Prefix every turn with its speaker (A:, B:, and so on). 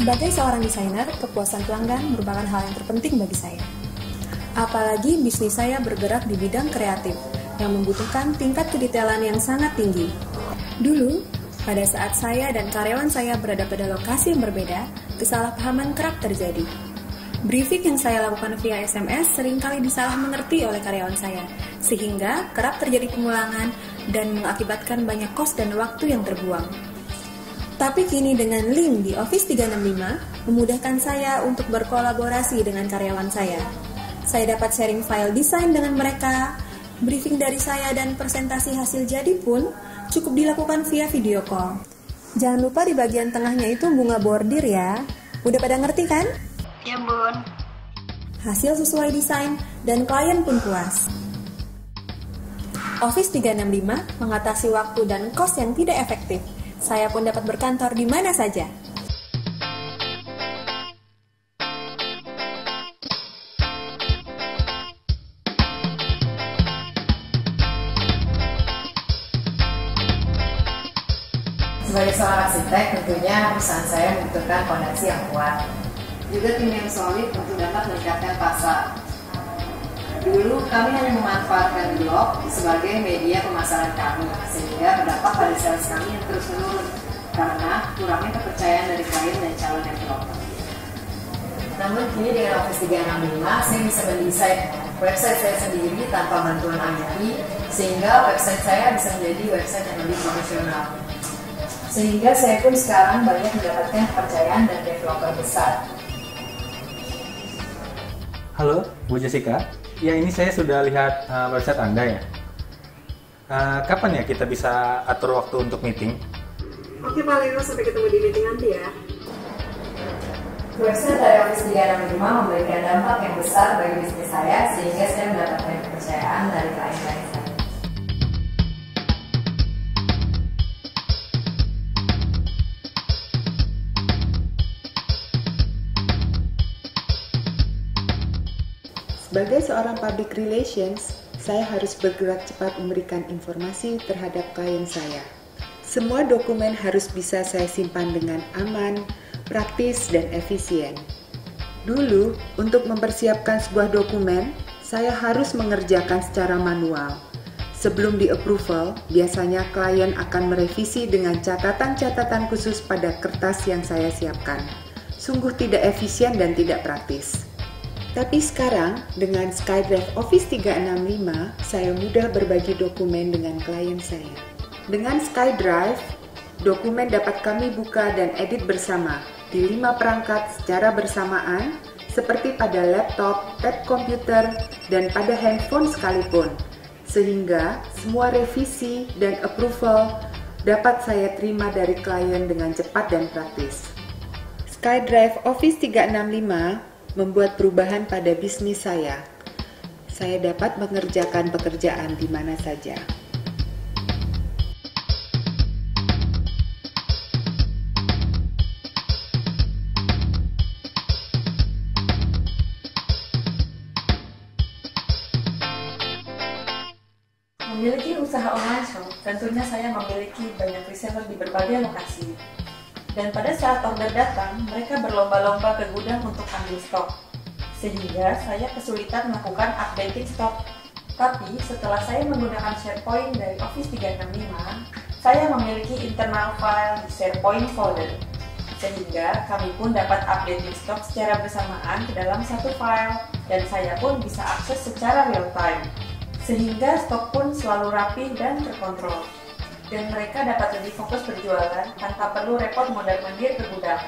A: Sebagai seorang desainer, kepuasan pelanggan merupakan hal yang terpenting bagi saya. Apalagi bisnis saya bergerak di bidang kreatif, yang membutuhkan tingkat kedetailan yang sangat tinggi. Dulu, pada saat saya dan karyawan saya berada pada lokasi yang berbeda, kesalahpahaman kerap terjadi. Briefing yang saya lakukan via SMS seringkali disalah mengerti oleh karyawan saya, sehingga kerap terjadi pengulangan dan mengakibatkan banyak kos dan waktu yang terbuang. Tapi kini dengan link di Office 365, memudahkan saya untuk berkolaborasi dengan karyawan saya. Saya dapat sharing file desain dengan mereka, briefing dari saya dan presentasi hasil jadi pun cukup dilakukan via video call. Jangan lupa di bagian tengahnya itu bunga bordir ya. Udah pada ngerti kan?
B: Ya bun.
A: Hasil sesuai desain dan klien pun puas. Office 365 mengatasi waktu dan kos yang tidak efektif. Saya pun dapat berkantor di mana saja.
C: Sebagai seorang arsitek, tentunya perusahaan saya membutuhkan fondasi yang kuat. Juga tim yang solid untuk dapat meningkatkan pasar. Dulu kami hanya memanfaatkan blog sebagai media pemasaran kami, sehingga berdampak pada sales kami yang terus menurun karena kurangnya kepercayaan dari klien dan calon developer. Namun kini dengan Office 365, saya bisa mendesain website saya sendiri tanpa bantuan IT, sehingga website saya bisa menjadi website yang lebih profesional. Sehingga saya pun sekarang banyak mendapatkan kepercayaan dari developer besar.
D: Halo, Bu Jessica. Ya, ini saya sudah lihat website Anda ya. Kapan ya kita bisa atur waktu untuk meeting?
A: Oke Pak Lino, sampai ketemu di meeting nanti ya.
C: Website dari Office 365 memberikan dampak yang besar bagi bisnis saya, sehingga saya mendapatkan kepercayaan dari klien-klien saya.
E: Sebagai seorang public relations, saya harus bergerak cepat memberikan informasi terhadap klien saya. Semua dokumen harus bisa saya simpan dengan aman, praktis, dan efisien. Dulu, untuk mempersiapkan sebuah dokumen, saya harus mengerjakan secara manual. Sebelum di-approval, biasanya klien akan merevisi dengan catatan-catatan khusus pada kertas yang saya siapkan. Sungguh tidak efisien dan tidak praktis. Tapi sekarang, dengan SkyDrive Office 365, saya mudah berbagi dokumen dengan klien saya. Dengan SkyDrive, dokumen dapat kami buka dan edit bersama di 5 perangkat secara bersamaan, seperti pada laptop, tab komputer, dan pada handphone sekalipun. Sehingga, semua revisi dan approval dapat saya terima dari klien dengan cepat dan praktis. SkyDrive Office 365 membuat perubahan pada bisnis saya. Saya dapat mengerjakan pekerjaan di mana saja.
A: Memiliki usaha online shop, tentunya saya memiliki banyak reseller di berbagai lokasi. Dan pada saat order datang, mereka berlomba-lomba ke gudang untuk ambil stok. Sehingga saya kesulitan melakukan updating stok. Tapi setelah saya menggunakan SharePoint dari Office 365, saya memiliki internal file di SharePoint folder. Sehingga kami pun dapat updating stok secara bersamaan ke dalam satu file, dan saya pun bisa akses secara real time. Sehingga stok pun selalu rapi dan terkontrol. Dan mereka dapat lebih fokus berjualan tanpa perlu repot mondar-mandir ke gudang.